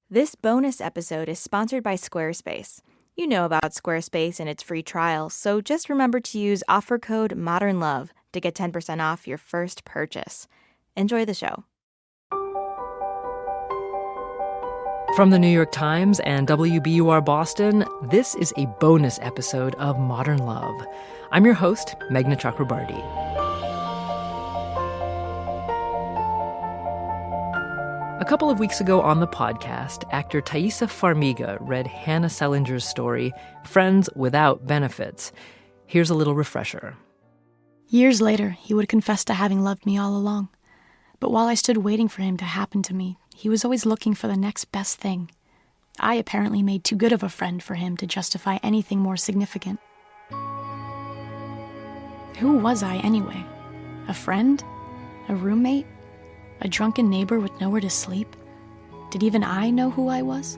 This bonus episode is sponsored by Squarespace. You know about Squarespace and its free trial, so just remember to use offer code MODERNLOVE to get 10% off your first purchase. Enjoy the show. From the New York Times and WBUR Boston, this is a bonus episode of Modern Love. I'm your host, Meghna Chakrabarti. A couple of weeks ago on the podcast, actor Taissa Farmiga read Hannah Selinger's story, Friends Without Benefits. Here's a little refresher. Years later, he would confess to having loved me all along. But while I stood waiting for him to happen to me, he was always looking for the next best thing. I apparently made too good of a friend for him to justify anything more significant. Who was I anyway? A friend? A roommate? A drunken neighbor with nowhere to sleep? Did even I know who I was?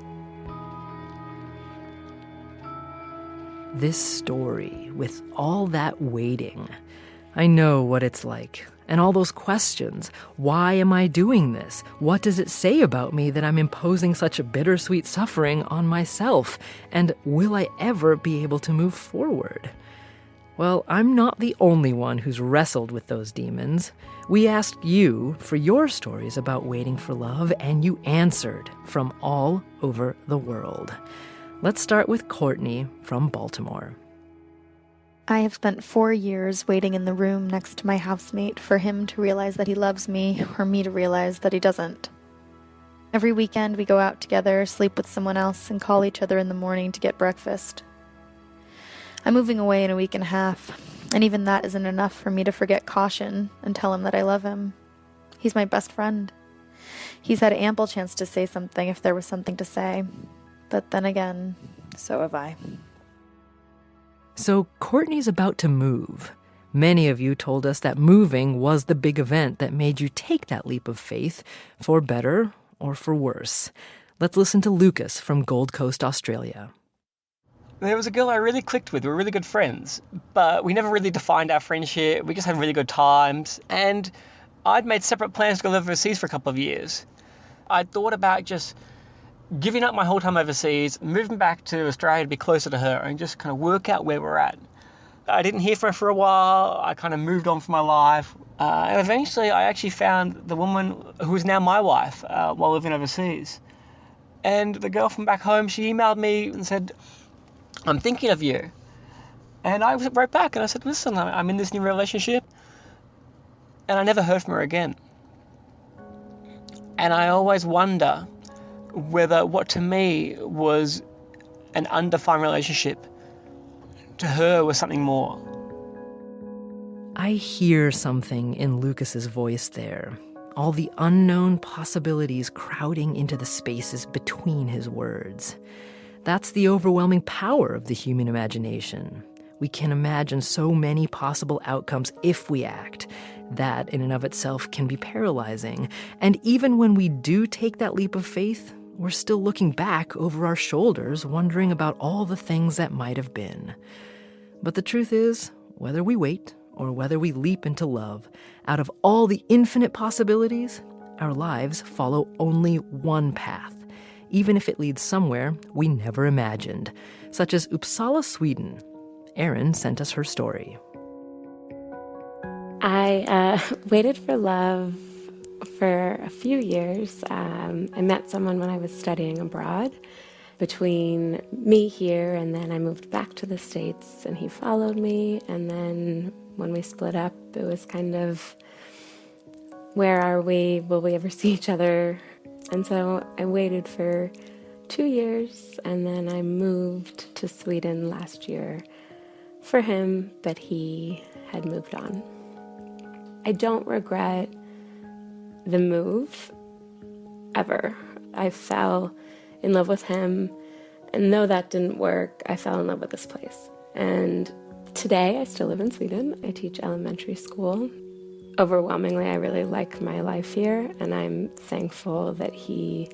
This story, with all that waiting, I know what it's like. And all those questions. Why am I doing this? What does it say about me that I'm imposing such a bittersweet suffering on myself? And will I ever be able to move forward? Well, I'm not the only one who's wrestled with those demons. We asked you for your stories about waiting for love, and you answered from all over the world. Let's start with Courtney from Baltimore. I have spent 4 years waiting in the room next to my housemate for him to realize that he loves me, or me to realize that he doesn't. Every weekend we go out together, sleep with someone else, and call each other in the morning to get breakfast. I'm moving away in a week and a half, and even that isn't enough for me to forget caution and tell him that I love him. He's my best friend. He's had ample chance to say something if there was something to say. But then again, so have I. So Courtney's about to move. Many of you told us that moving was the big event that made you take that leap of faith, for better or for worse. Let's listen to Lucas from Gold Coast, Australia. There was a girl I really clicked with. We were really good friends, but we never really defined our friendship. We just had really good times, and I'd made separate plans to go live overseas for a couple of years. I thought about just giving up my whole time overseas, moving back to Australia to be closer to her, and just kind of work out where we're at. I didn't hear from her for a while. I kind of moved on from my life, and eventually I actually found the woman who is now my wife while living overseas. And the girl from back home, she emailed me and said, "I'm thinking of you." And I wrote back and I said, "Listen, I'm in this new relationship." And I never heard from her again. And I always wonder whether what to me was an undefined relationship, to her was something more. I hear something in Lucas's voice there. All the unknown possibilities crowding into the spaces between his words. That's the overwhelming power of the human imagination. We can imagine so many possible outcomes if we act. That, in and of itself, can be paralyzing. And even when we do take that leap of faith, we're still looking back over our shoulders, wondering about all the things that might have been. But the truth is, whether we wait or whether we leap into love, out of all the infinite possibilities, our lives follow only one path, even if it leads somewhere we never imagined, such as Uppsala, Sweden. Erin sent us her story. I waited for love for a few years. I met someone when I was studying abroad. Between me here and then I moved back to the States and he followed me. And then when we split up, it was kind of, where are we? Will we ever see each other? And so I waited for 2 years and then I moved to Sweden last year for him, but he had moved on. I don't regret the move, ever. I fell in love with him, and though that didn't work, I fell in love with this place. And today, I still live in Sweden. I teach elementary school. Overwhelmingly, I really like my life here, and I'm thankful that he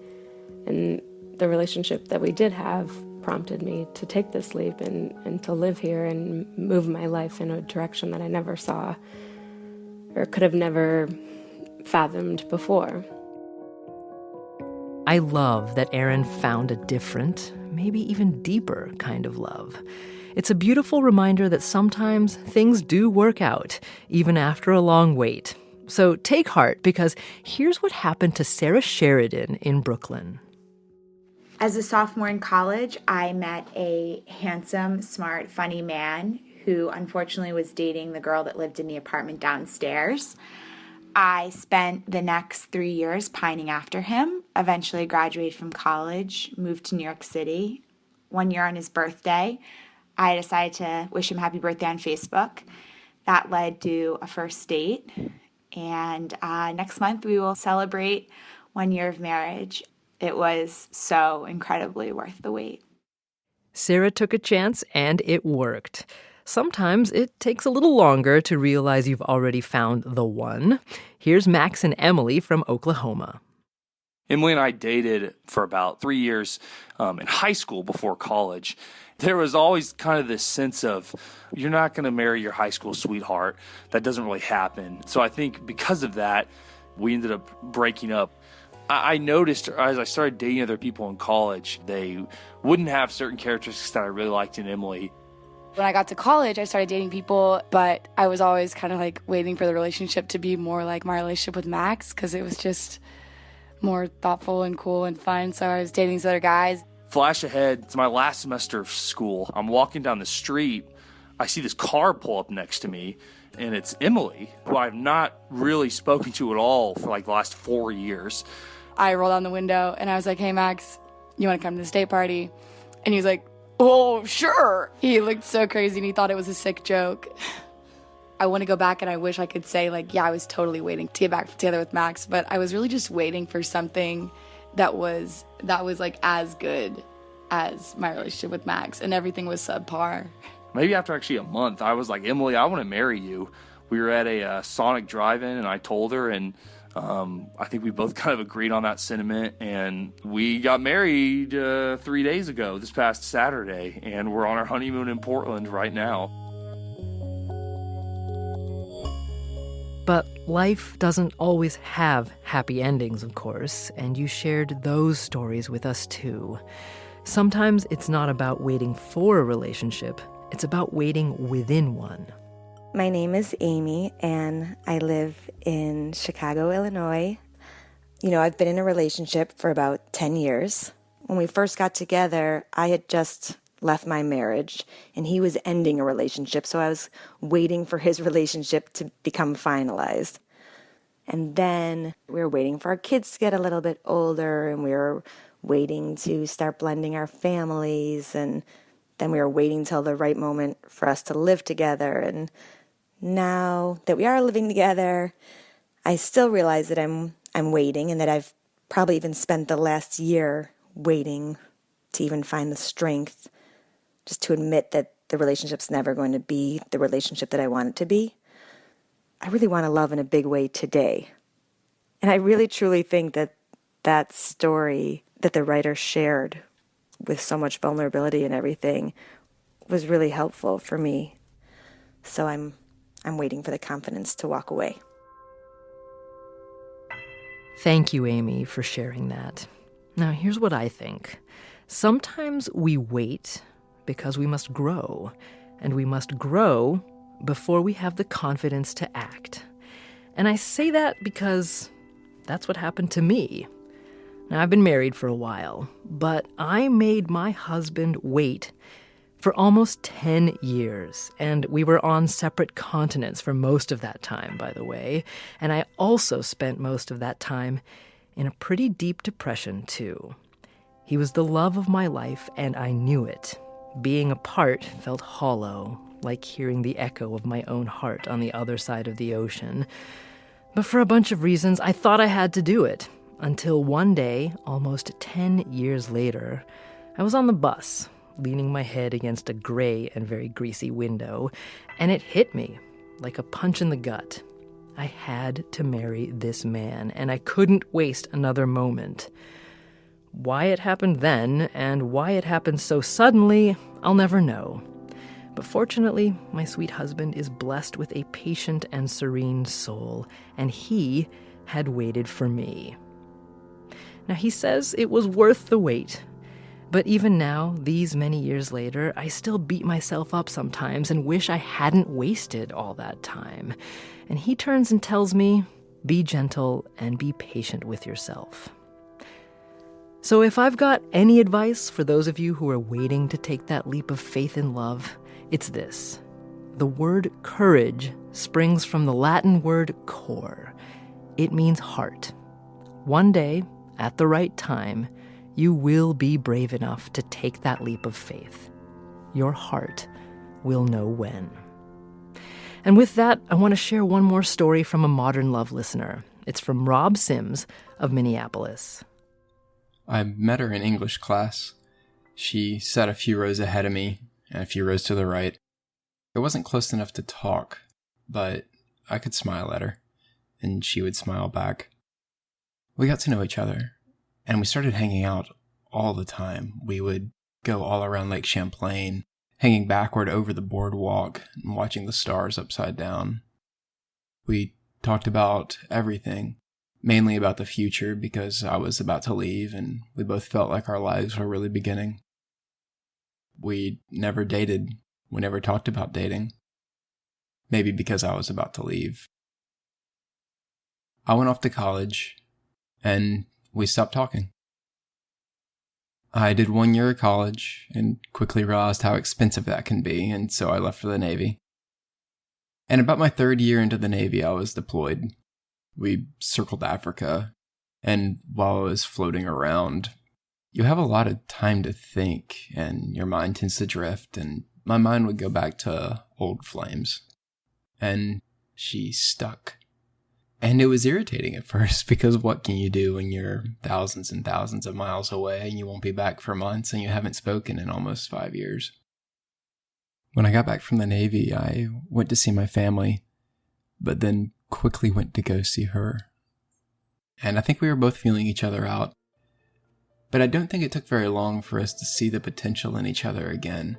and the relationship that we did have prompted me to take this leap and to live here and move my life in a direction that I never saw or could have never fathomed before. I I love that Aaron found a different, maybe even deeper kind of love. It's a beautiful reminder that sometimes things do work out, even after a long wait. So take heart, because here's what happened to Sarah Sheridan in Brooklyn. As a sophomore in college, I met a handsome, smart, funny man who unfortunately was dating the girl that lived in the apartment downstairs. I spent the next 3 years pining after him, eventually graduated from college, moved to New York City. 1 year on his birthday, I decided to wish him happy birthday on Facebook. That led to a first date. And next month we will celebrate 1 year of marriage. It was so incredibly worth the wait. Sarah took a chance and it worked. Sometimes it takes a little longer to realize you've already found the one. Here's Max and Emily from Oklahoma. Emily and I dated for about 3 years in high school before college. There was always kind of this sense of, you're not going to marry your high school sweetheart. That doesn't really happen. So I think because of that, we ended up breaking up. I noticed as I started dating other people in college, they wouldn't have certain characteristics that I really liked in Emily. When I got to college, I started dating people, but I was always kind of like waiting for the relationship to be more like my relationship with Max, because it was just more thoughtful and cool and fun. So I was dating these other guys. Flash ahead to my last semester of school. I'm walking down the street. I see this car pull up next to me, and it's Emily, who I've not really spoken to at all for like the last 4 years. I rolled down the window and I was like, "Hey, Max, you want to come to this date party?" And he was like, "Oh, sure." He looked so crazy and he thought it was a sick joke. I want to go back and I wish I could say, like, yeah, I was totally waiting to get back together with Max, but I was really just waiting for something that was like as good as my relationship with Max, and everything was subpar. Maybe after actually a month, I was like, "Emily, I want to marry you." We were at a Sonic drive-in and I told her, and I think we both kind of agreed on that sentiment, and we got married 3 days ago, this past Saturday, and we're on our honeymoon in Portland right now. But life doesn't always have happy endings, of course, and you shared those stories with us too. Sometimes it's not about waiting for a relationship, it's about waiting within one. My name is Amy, and I live in Chicago, Illinois. I've been in a relationship for about 10 years. When we first got together, I had just left my marriage, and he was ending a relationship, so I was waiting for his relationship to become finalized. And then we were waiting for our kids to get a little bit older, and we were waiting to start blending our families, and then we were waiting till the right moment for us to live together. And now that we are living together, I still realize that I'm waiting, and that I've probably even spent the last year waiting to even find the strength just to admit that the relationship's never going to be the relationship that I want it to be. I really want to love in a big way today. And I really truly think that that story that the writer shared with so much vulnerability and everything was really helpful for me. So I'm waiting for the confidence to walk away. Thank you, Amy, for sharing that. Now, here's what I think. Sometimes we wait because we must grow, and we must grow before we have the confidence to act. And I say that because that's what happened to me. Now, I've been married for a while, but I made my husband wait for almost 10 years, and we were on separate continents for most of that time, by the way, and I also spent most of that time in a pretty deep depression, too. He was the love of my life, and I knew it. Being apart felt hollow, like hearing the echo of my own heart on the other side of the ocean. But for a bunch of reasons, I thought I had to do it, until one day, almost 10 years later, I was on the bus, leaning my head against a gray and very greasy window, and it hit me like a punch in the gut. I had to marry this man, and I couldn't waste another moment. Why it happened then, and why it happened so suddenly, I'll never know. But fortunately, my sweet husband is blessed with a patient and serene soul, and he had waited for me. Now, he says it was worth the wait. But even now, these many years later, I still beat myself up sometimes and wish I hadn't wasted all that time. And he turns and tells me, be gentle and be patient with yourself. So if I've got any advice for those of you who are waiting to take that leap of faith in love, it's this. The word courage springs from the Latin word cor. It means heart. One day, at the right time, you will be brave enough to take that leap of faith. Your heart will know when. And with that, I want to share one more story from a Modern Love listener. It's from Rob Sims of Minneapolis. I met her in English class. She sat a few rows ahead of me and a few rows to the right. It wasn't close enough to talk, but I could smile at her, and she would smile back. We got to know each other, and we started hanging out all the time. We would go all around Lake Champlain, hanging backward over the boardwalk and watching the stars upside down. We talked about everything, mainly about the future because I was about to leave and we both felt like our lives were really beginning. We never dated. We never talked about dating. Maybe because I was about to leave. I went off to college and we stopped talking. I did 1 year of college and quickly realized how expensive that can be, and so I left for the Navy. And about my 3rd year into the Navy, I was deployed. We circled Africa, and while I was floating around, you have a lot of time to think, and your mind tends to drift, and my mind would go back to old flames. And she stuck. And it was irritating at first because what can you do when you're thousands and thousands of miles away and you won't be back for months and you haven't spoken in almost 5 years? When I got back from the Navy, I went to see my family, but then quickly went to go see her. And I think we were both feeling each other out. But I don't think it took very long for us to see the potential in each other again.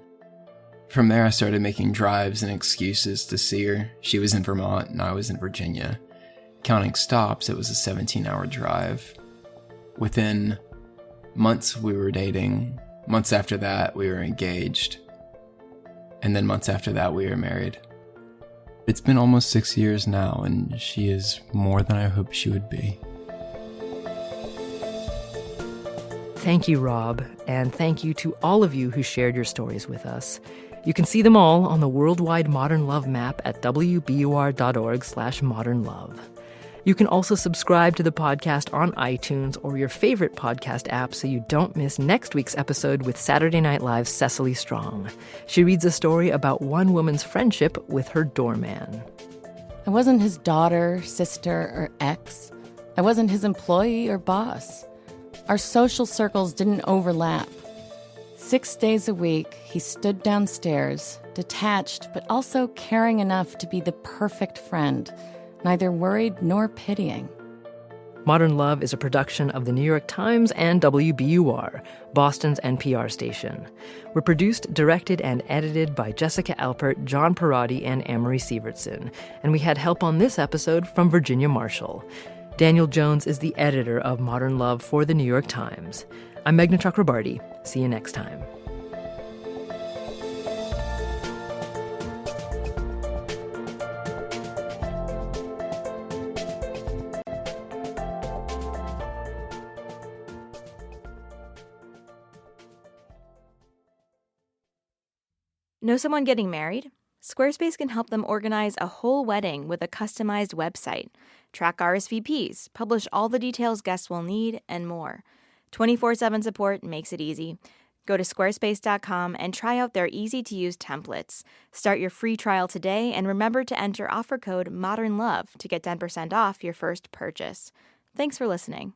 From there, I started making drives and excuses to see her. She was in Vermont and I was in Virginia. Counting stops, it was a 17-hour drive. Within months, we were dating. Months after that, we were engaged. And then months after that, we were married. It's been almost 6 years now, and she is more than I hoped she would be. Thank you, Rob, and thank you to all of you who shared your stories with us. You can see them all on the Worldwide Modern Love map at wbur.org/modernlove. You can also subscribe to the podcast on iTunes or your favorite podcast app so you don't miss next week's episode with Saturday Night Live's Cecily Strong. She reads a story about one woman's friendship with her doorman. I wasn't his daughter, sister, or ex. I wasn't his employee or boss. Our social circles didn't overlap. 6 days a week, he stood downstairs, detached but also caring enough to be the perfect friend, neither worried nor pitying. Modern Love is a production of the New York Times and WBUR, Boston's NPR station. We're produced, directed, and edited by Jessica Alpert, John Perotti, and Amory Sievertson. And we had help on this episode from Virginia Marshall. Daniel Jones is the editor of Modern Love for the New York Times. I'm Meghna Chakrabarty. See you next time. Know someone getting married? Squarespace can help them organize a whole wedding with a customized website, track RSVPs, publish all the details guests will need, and more. 24/7 support makes it easy. Go to squarespace.com and try out their easy-to-use templates. Start your free trial today and remember to enter offer code MODERNLOVE to get 10% off your first purchase. Thanks for listening.